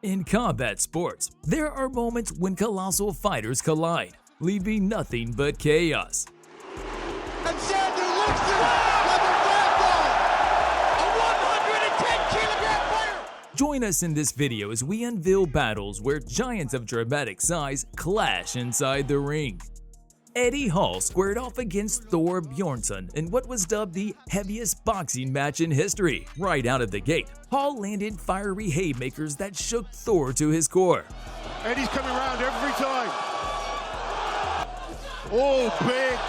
In combat sports, there are moments when colossal fighters collide, leaving nothing but chaos. And Sandu lifts it up like a ragdoll! A 110-kilogram player! Join us in this video as we unveil battles where giants of dramatic size clash inside the ring. Eddie Hall squared off against Thor Bjornson in what was dubbed the heaviest boxing match in history. Right out of the gate, Hall landed fiery haymakers that shook Thor to his core. Eddie's coming around every time. Oh,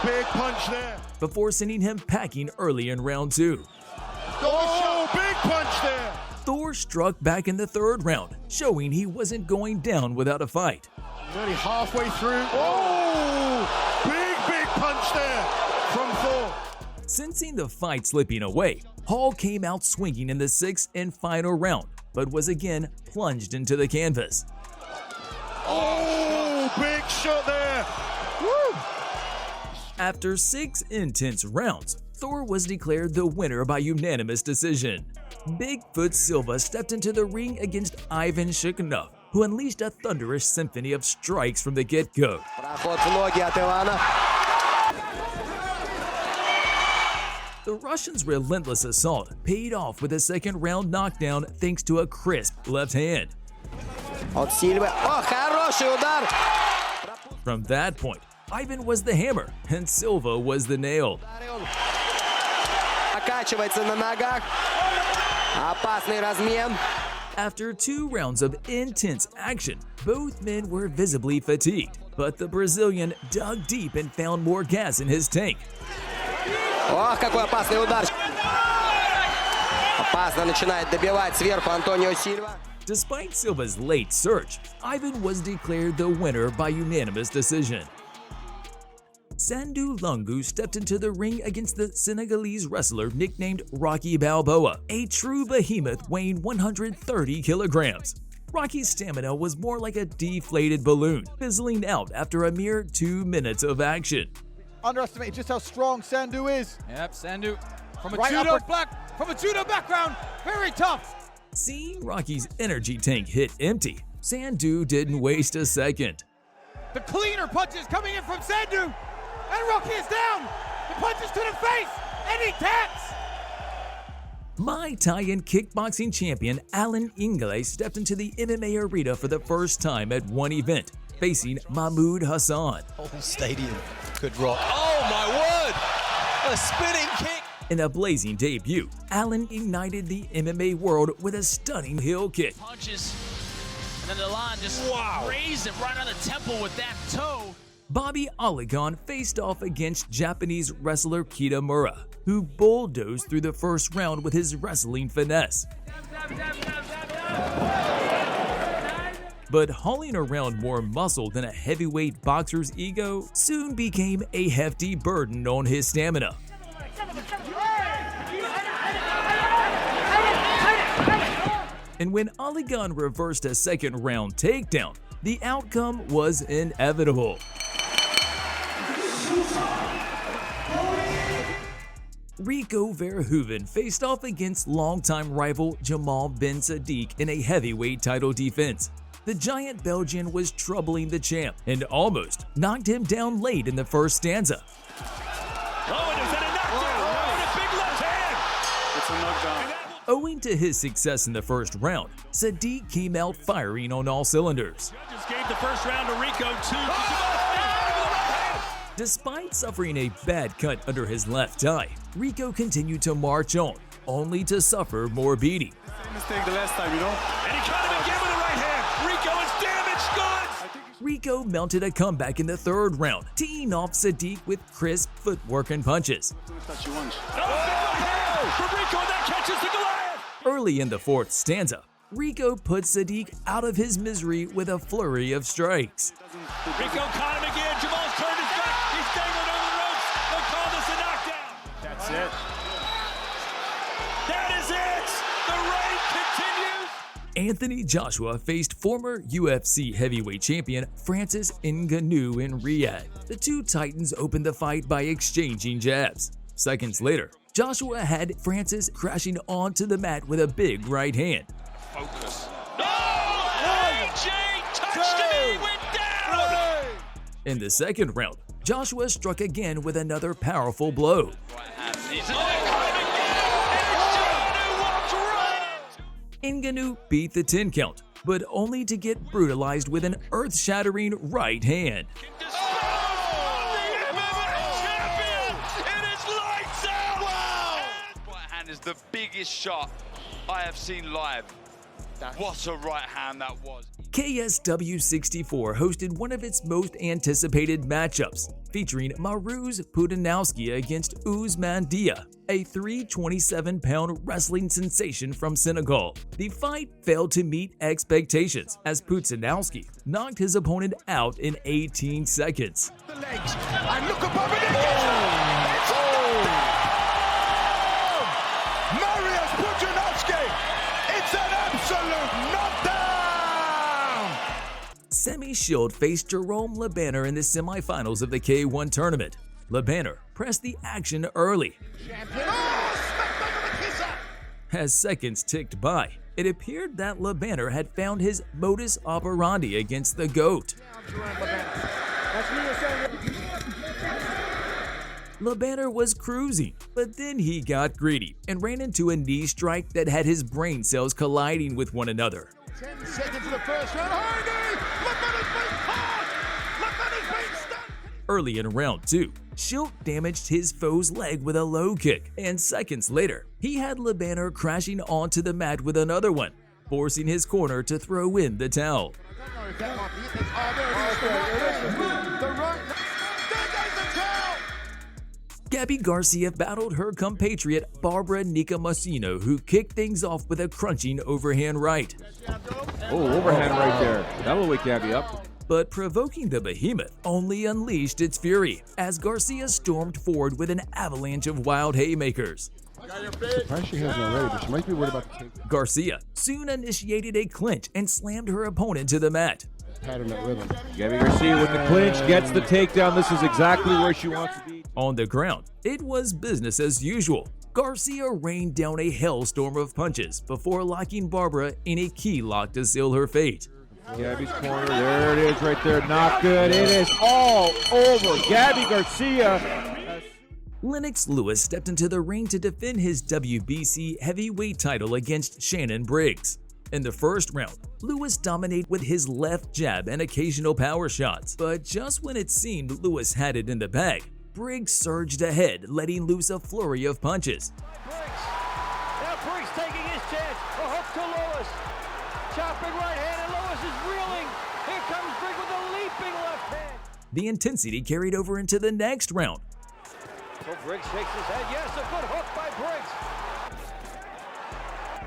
big punch there. Before sending him packing early in round 2. Oh, big punch there. Thor struck back in the third round, showing he wasn't going down without a fight. Nearly halfway through. Oh, big punch there from Thor. Sensing the fight slipping away, Hall came out swinging in the 6th and final round, but was again plunged into the canvas. Oh, big shot there. Woo. After 6 intense rounds, Thor was declared the winner by unanimous decision. Bigfoot Silva stepped into the ring against Ivan Shikhanov, who unleashed a thunderous symphony of strikes from the get-go. The Russians' relentless assault paid off with a second-round knockdown thanks to a crisp left hand. From that point, Ivan was the hammer and Silva was the nail. After 2 rounds of intense action, both men were visibly fatigued, but the Brazilian dug deep and found more gas in his tank. Despite Silva's late surge, Ivan was declared the winner by unanimous decision. Sandu stepped into the ring against the Senegalese wrestler nicknamed Rocky Balboa, a true behemoth weighing 130 kilograms. Rocky's stamina was more like a deflated balloon, fizzling out after a mere 2 minutes of action. Underestimate just how strong Sandu is. Yep, Sandu from a Right judo background, very tough. Seeing Rocky's energy tank hit empty, Sandu didn't waste a second. The cleaner punches coming in from Sandu. And Rocky is down! The punches to the face! And he taps! Muay Thai and kickboxing champion Alan Ingle stepped into the MMA arena for the first time at one event, facing Mahmoud Hassan. Whole stadium could rock. Oh my word! A spinning kick! In a blazing debut, Alan ignited the MMA world with a stunning heel kick. Punches, and then the line just raised him right on the temple with that toe. Bobby Oligon faced off against Japanese wrestler Kitamura, who bulldozed through the first round with his wrestling finesse. But hauling around more muscle than a heavyweight boxer's ego soon became a hefty burden on his stamina. And when Oligon reversed a second-round takedown, the outcome was inevitable. Rico Verhoeven faced off against longtime rival Jamal Ben Sadiq in a heavyweight title defense. The giant Belgian was troubling the champ and almost knocked him down late in the first stanza. Oh, and is that a knockdown? Oh, and a big left hand! It's a knockdown. Owing to his success in the first round, Sadiq came out firing on all cylinders. Judges gave the first round to Rico, 2. Despite suffering a bad cut under his left eye, Rico continued to march on, only to suffer more beating. Same mistake the last time, you know? And he caught him again with the right hand. Rico is damaged goods! Rico mounted a comeback in the third round, teeing off Sadiq with crisp footwork and punches. Touch you once. Oh, big right hand from Rico, and that catches the Goliath! Early in the fourth stanza, Rico put Sadiq out of his misery with a flurry of strikes. Rico caught him again. Jamal's turned his back. He's dangling over the ropes. They'll call this a knockdown. That's it. That is it. The reign continues. Anthony Joshua faced former UFC heavyweight champion Francis Ngannou in Riyadh. The two titans opened the fight by exchanging jabs. Seconds later, Joshua had Francis crashing onto the mat with a big right hand. Focus. No! touched him, he went down! In the second round, Joshua struck again with another powerful blow. Ngannou beat the 10 count, but only to get brutalized with an earth-shattering right hand. Right hand is the biggest shot I have seen live. What a right hand that was. KSW 64 hosted one of its most anticipated matchups, featuring Maruz Putinowski against Ousmane Dia, a 327-pound wrestling sensation from Senegal. The fight failed to meet expectations as Putinowski knocked his opponent out in 18 seconds. The legs, and look above it. Mariusz Putinowski, it's an absolute knockdown. Semi Shield faced Jerome Le Banner in the semifinals of the K1 tournament. Le Banner pressed the action early. As seconds ticked by, it appeared that Le Banner had found his modus operandi against the GOAT. Le Banner was cruising, but then he got greedy and ran into a knee strike that had his brain cells colliding with one another. 10 seconds of the first round. Early in round 2, Schilt damaged his foe's leg with a low kick, and seconds later, he had Le Banner crashing onto the mat with another one, forcing his corner to throw in the towel. Gabby Garcia battled her compatriot Barbara Nicomacino, who kicked things off with a crunching overhand right. Oh, overhand right there. That'll wake Gabby up. But provoking the behemoth only unleashed its fury as Garcia stormed forward with an avalanche of wild haymakers. Surprised she hasn't already, but she might be worried about the take. Garcia soon initiated a clinch and slammed her opponent to the mat. Pattern that rhythm. Gabby Garcia with the clinch gets the takedown. This is exactly where she wants to be. On the ground, it was business as usual. Garcia rained down a hailstorm of punches before locking Barbara in a key lock to seal her fate. Gabby's corner, there it is right there, not good. It is all over. Gabby Garcia. Lennox Lewis stepped into the ring to defend his WBC heavyweight title against Shannon Briggs. In the first round, Lewis dominated with his left jab and occasional power shots, but just when it seemed Lewis had it in the bag, Briggs surged ahead, letting loose a flurry of punches. Now Briggs taking his chance, a hook to Lewis, chopping right hand, and Lewis is reeling. Here comes Briggs with a leaping left hand. The intensity carried over into the next round. So Briggs shakes his head. Yes, a good hook by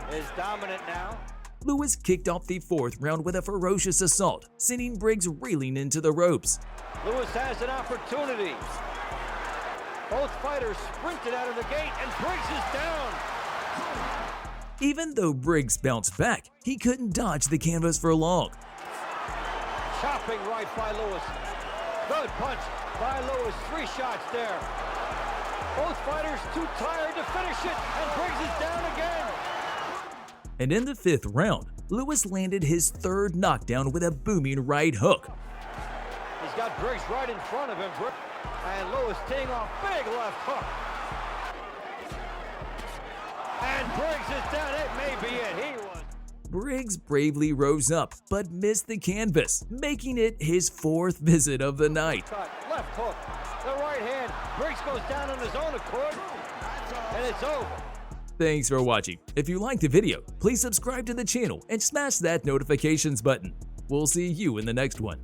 Briggs. Is dominant now. Lewis kicked off the fourth round with a ferocious assault, sending Briggs reeling into the ropes. Lewis has an opportunity. Both fighters sprinted out of the gate, and Briggs is down. Even though Briggs bounced back, he couldn't dodge the canvas for long. Chopping right by Lewis. Good punch by Lewis. 3 shots there. Both fighters too tired to finish it, and Briggs is down again. And in the fifth round, Lewis landed his third knockdown with a booming right hook. He's got Briggs right in front of him, and Lewis teeing off big left hook. And Briggs is down. It may be it. He was. Briggs bravely rose up, but missed the canvas, making it his fourth visit of the night. Cut. Left hook. The right hand. Briggs goes down on his own accord, and it's over. Thanks for watching. If you liked the video, please subscribe to the channel and smash that notifications button. We'll see you in the next one.